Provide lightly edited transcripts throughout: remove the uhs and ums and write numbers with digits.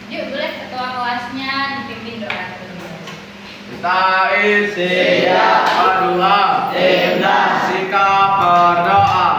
Yuk, boleh ketua kelasnya dipimpin doa dulu. Kita siap berdoa, sikap berdoa.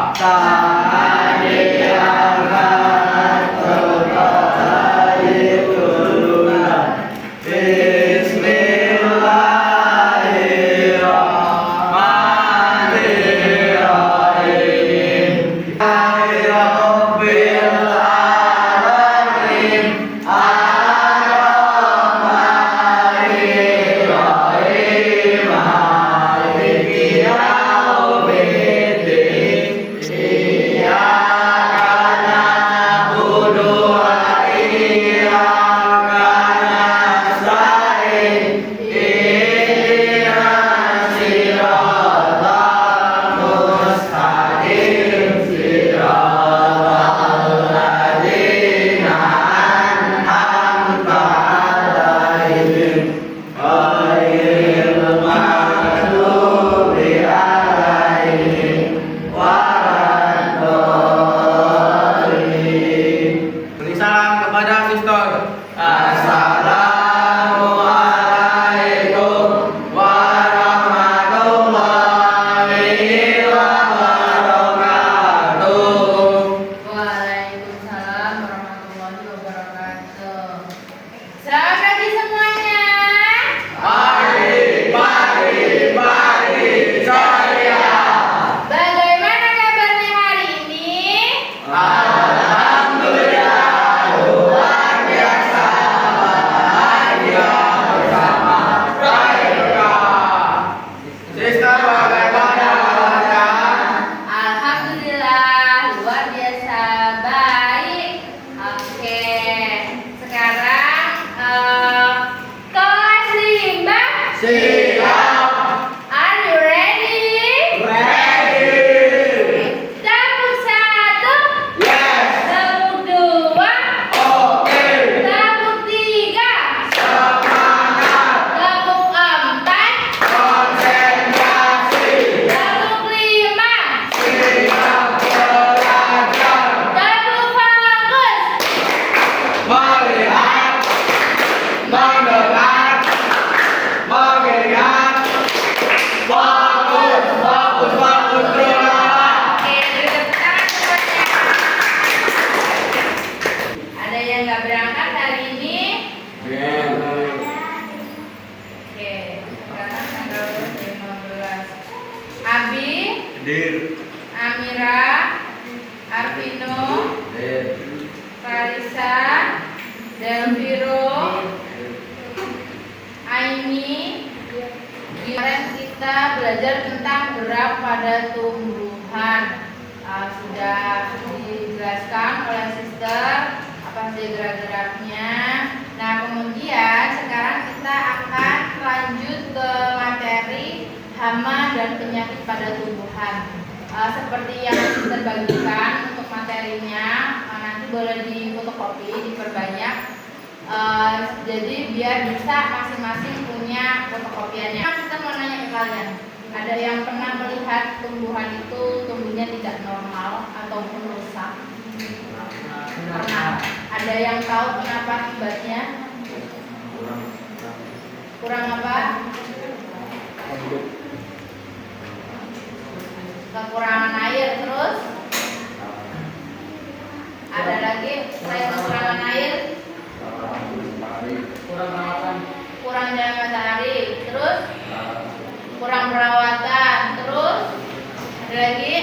Amira, Arvino, Clarissa, Delviro, Aini. Kemarin kita belajar tentang gerak pada tumbuhan. Sudah dijelaskan oleh Sister apa saja gerak-geraknya. Nah, kemudian sekarang kita akan lanjut ke materi hama dan penyakit pada tumbuhan. Seperti yang Sister bagikan untuk materinya, nanti boleh difotokopi, diperbanyak. Jadi biar bisa masing-masing punya fotokopiannya. Kita mau nanya ke kalian, ada yang pernah melihat tumbuhan itu tumbuhnya tidak normal ataupun rusak? Pernah. Ada yang tahu kenapa akibatnya? Kurang apa? Kekurangan air. Terus ada lagi selain kekurangan air? Kurang cahaya matahari. Terus kurang perawatan. Terus ada lagi?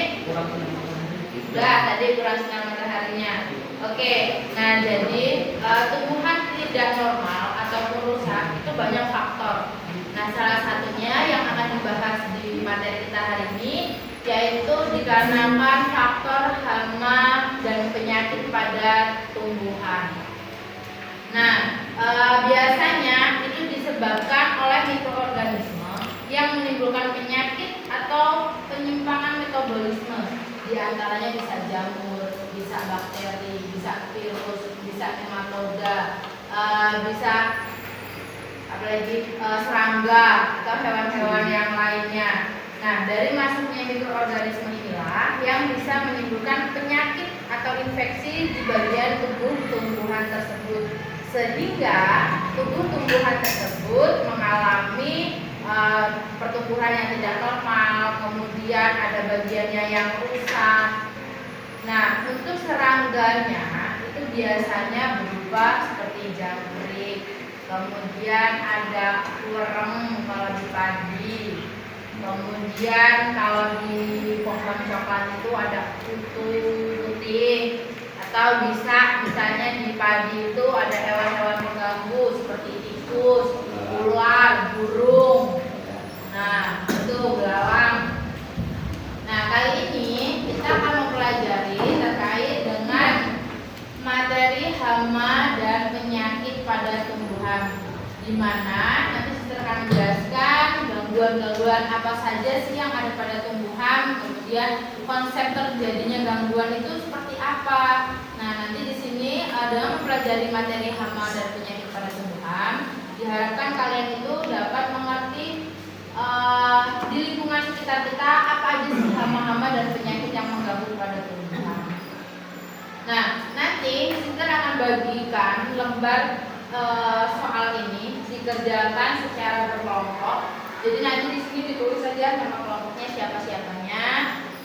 Enggak, tadi kurang sinar mataharinya. Oke, nah jadi tumbuhan tidak normal ataupun rusak itu banyak faktor. Nah, salah satunya yang akan dibahas di materi kita hari ini yaitu dikarenakan faktor hama dan penyakit pada tumbuhan. Nah, biasanya itu disebabkan oleh mikroorganisme yang menimbulkan penyakit atau penyimpangan metabolisme. Di antaranya bisa jamur, bisa bakteri, bisa virus, bisa nematoda, bisa apalagi serangga atau hewan-hewan yang lainnya. Nah, dari masuknya mikroorganisme inilah yang bisa menimbulkan penyakit atau infeksi di bagian tubuh tumbuhan tersebut, sehingga tubuh tumbuhan tersebut mengalami pertumbuhan yang tidak normal, kemudian ada bagiannya yang rusak. Nah, untuk serangganya itu biasanya berupa seperti jangkrik, kemudian ada ureng kalau di padi, kemudian kalau di pohon coklat itu ada kutu putih, atau bisa misalnya di padi itu ada hewan-hewan mengganggu seperti tikus, ular, burung. Nah, itu belalang. Nah, kali ini kita akan mempelajari terkait dengan materi hama dan penyakit pada tumbuhan, di mana nanti kita akan menjelaskan gangguan-gangguan apa saja sih yang ada pada tumbuhan, kemudian konsep terjadinya gangguan itu seperti apa. Nah, nanti di sini dengan mempelajari materi hama dan penyakit pada tumbuhan, diharapkan kalian itu dapat mengerti di lingkungan sekitar kita apa aja sih hama-hama dan penyakit yang mengganggu pada tumbuhan. Nah, nanti kita akan bagikan lembar soal ini dikerjakan secara berkelompok. Jadi nanti di sini ditulis saja nama kelompoknya siapa-siapanya.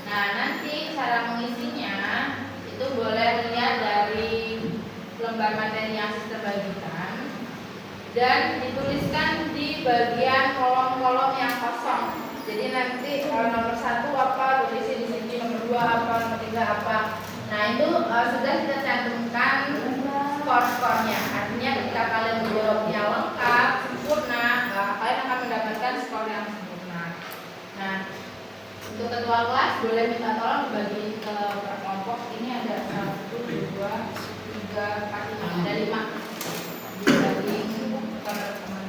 Nah, nanti cara mengisinya itu boleh lihat dari lembar materi yang kita bagikan dan dituliskan di bagian kolom-kolom yang kosong. Jadi nanti nomor 1 apa, tulis di sini, nomor 2 apa, nomor 3 apa. Nah, itu sudah kita cantumkan skor-skornya. Artinya ketika kalian menjawabnya lengkap, sempurna, kalian akan mendapatkan skor yang sempurna. Nah, untuk ketua kelas boleh minta tolong dibagi ke kelompok. Ini ada 1, 2, 3, 4, 5, ada 5. Dibagi ke teman-teman.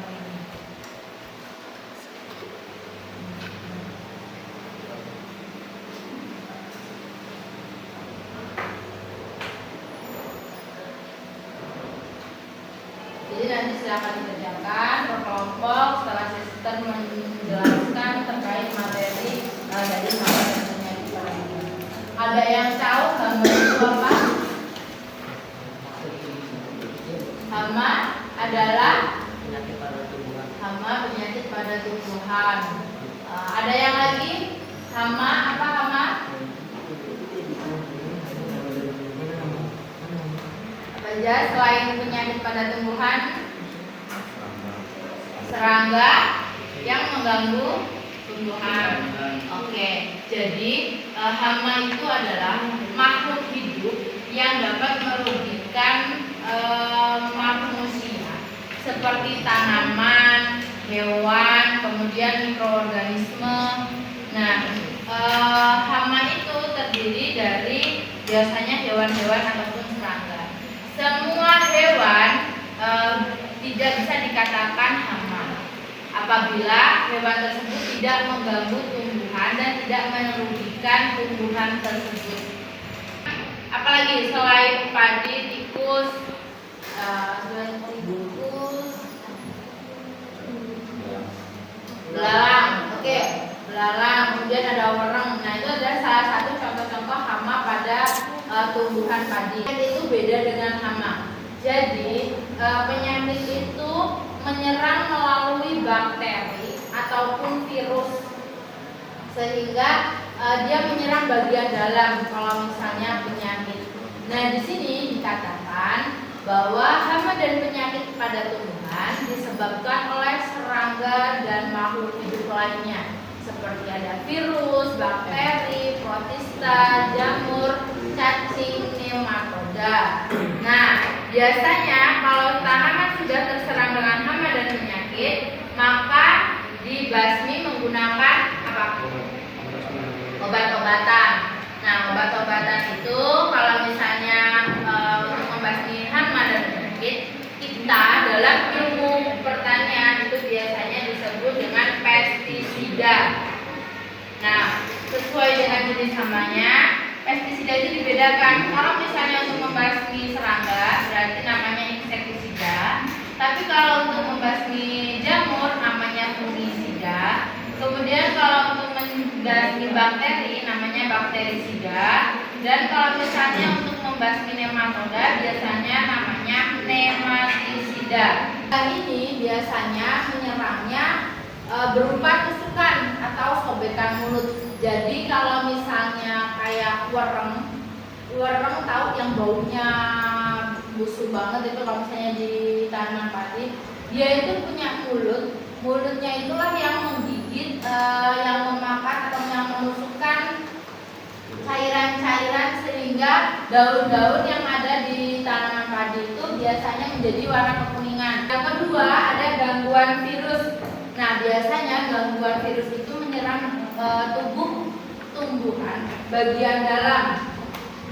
Jadi nanti silakan dikerjakan per kelompok setelah sister menjelaskan terkait materi dari materinya kita. Ada yang tahu gambar itu apa? Hama adalah hama penyakit pada tumbuhan. Ada yang lagi? Hama apa hama? Apa aja selain penyakit pada tumbuhan? Serangga yang mengganggu tumbuhan. Oke, jadi hama itu adalah makhluk hidup yang dapat merugikan manusia seperti tanaman, hewan, kemudian mikroorganisme. Nah, hama itu terdiri dari biasanya hewan-hewan ataupun serangga. Semua hewan tidak bisa dikatakan hama apabila hewan tersebut tidak mengganggu tumbuhan dan tidak merugikan tumbuhan tersebut. Apalagi selain padi, tikus, belalang, oke, belalang, kemudian ada wereng. Nah, itu adalah salah satu contoh-contoh hama pada tumbuhan padi. Itu beda dengan hama. Jadi penyakit itu menyerang melalui bakteri ataupun virus, sehingga dia menyerang bagian dalam kalau misalnya penyakit. Nah, di sini dikatakan bahwa hama dan penyakit pada tumbuhan disebabkan oleh serangga dan makhluk hidup lainnya, seperti ada virus, bakteri, protista, jamur, cacing, nematoda. Nah, biasanya kalau tanaman sudah terserang dengan hama dan penyakit, maka dibasmi menggunakan apa? Obat-obatan. Nah, obat-obatan itu kalau misalnya untuk membasmi hama dan penyakit, kita dalam ilmu pertanian itu biasanya disebut dengan pestisida. Nah, sesuai dengan jenis hamanya, pestisida itu dibedakan. Kalau misalnya untuk membasmi serangga berarti namanya insektisida, tapi kalau untuk membasmi jamur namanya fungisida. Kemudian kalau untuk membasmi bakteri namanya bakterisida, dan kalau misalnya untuk membasmi nematoda biasanya namanya nematisida. Ini biasanya menyerangnya berupa tusukan atau sobekan mulut. Jadi kalau misalnya kayak wereng tahu yang baunya busuk banget itu, kalau misalnya di tanaman padi, dia itu punya mulutnya itulah yang menggigit, yang memakan atau yang menusukkan cairan-cairan sehingga daun-daun yang ada di tanaman padi itu biasanya menjadi warna kekuningan. Yang kedua ada gangguan virus. Nah biasanya gangguan virus itu menyerang tubuh tumbuhan bagian dalam,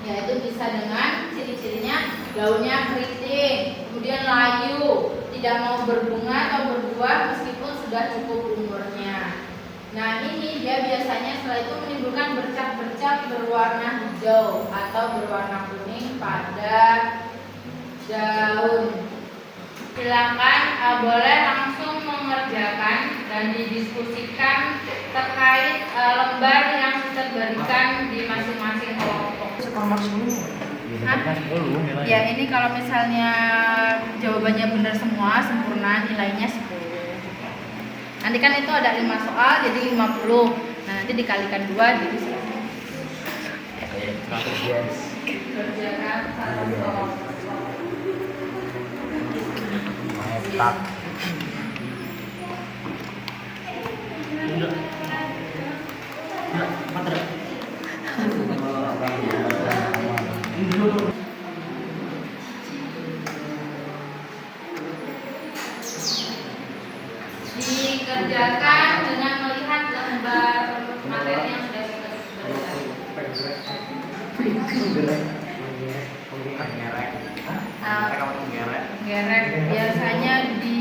yaitu bisa dengan ciri-cirinya daunnya keriting, kemudian layu, tidak mau berbunga atau berbuah meskipun sudah cukup umurnya. Nah ini dia biasanya setelah itu menimbulkan bercak-bercak berwarna hijau atau berwarna kuning pada daun. Silakan boleh langsung mengerjakan dan didiskusikan terkait lembar yang sudah berikan di masing-masing kelompok. Ya ini kalau misalnya jawabannya benar semua sempurna nilainya 10. Nanti kan itu ada 5 soal jadi 50. Nah nanti dikalikan 2 jadi selesai. Kerjakan satu kelompok. Tak. Dikerjakan dengan melihat lembar materi yang sudah kita gerek biasanya di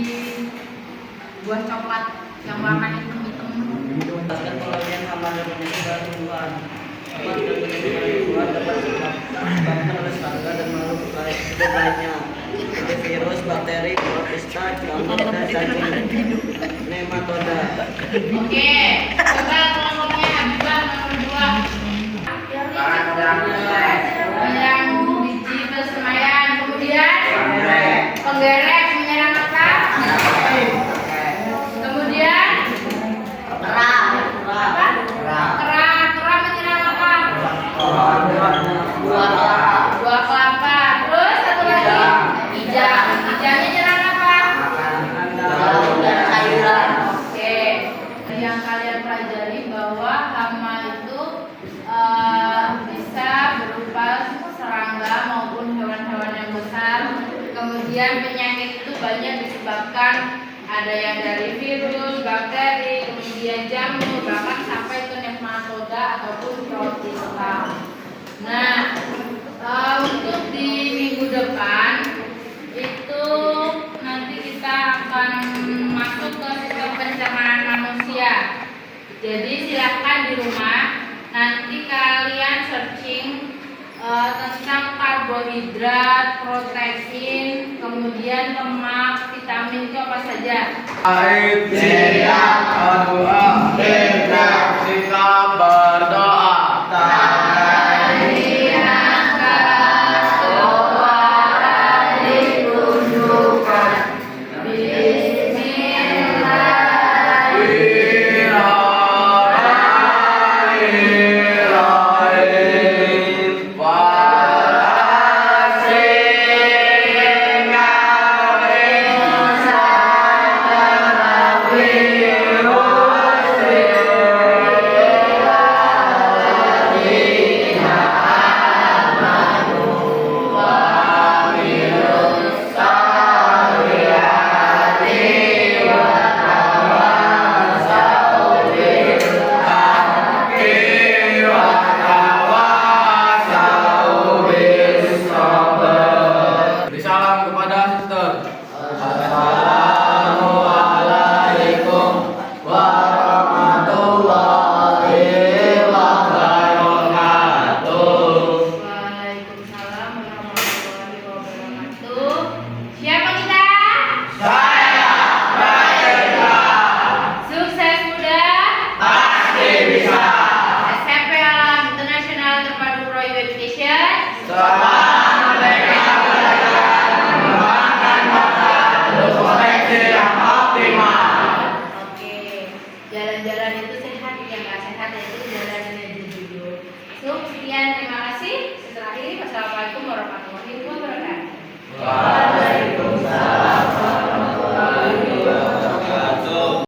buah coklat yang warnanya hitam-hitam. Jelaskan pengertian hama dan menyebar tumbuhan. Hama dan menyebar tumbuhan dapat disebabkan oleh serangga dan makhluk hidup lainnya, seperti virus, bakteri, protista, jamur, dan cacing nematoda. Oke, coba kelompoknya Habibah nomor 2. Yang biji persemayan, kemudian penggerek menyerang apa? Kemudian kera menyerang apa? Buah kelapa. Terus satu lagi hijaunya nyerang apa? Oke, yang kalian pelajari bahwa hama itu bisa berupa serangga maupun hewan-hewan yang besar. Kemudian penyakit itu banyak disebabkan ada yang dari virus, bakteri, kemudian jamur, bahkan sampai ke nematoda ataupun protista. Nah, untuk di minggu depan itu nanti kita akan masuk ke sistem pencernaan manusia. Jadi silakan di rumah nanti kalian searching tentang karbohidrat, protein, kemudian lemak, vitamin itu apa saja. Aib siap berdoa, sikap berdoa. meskipun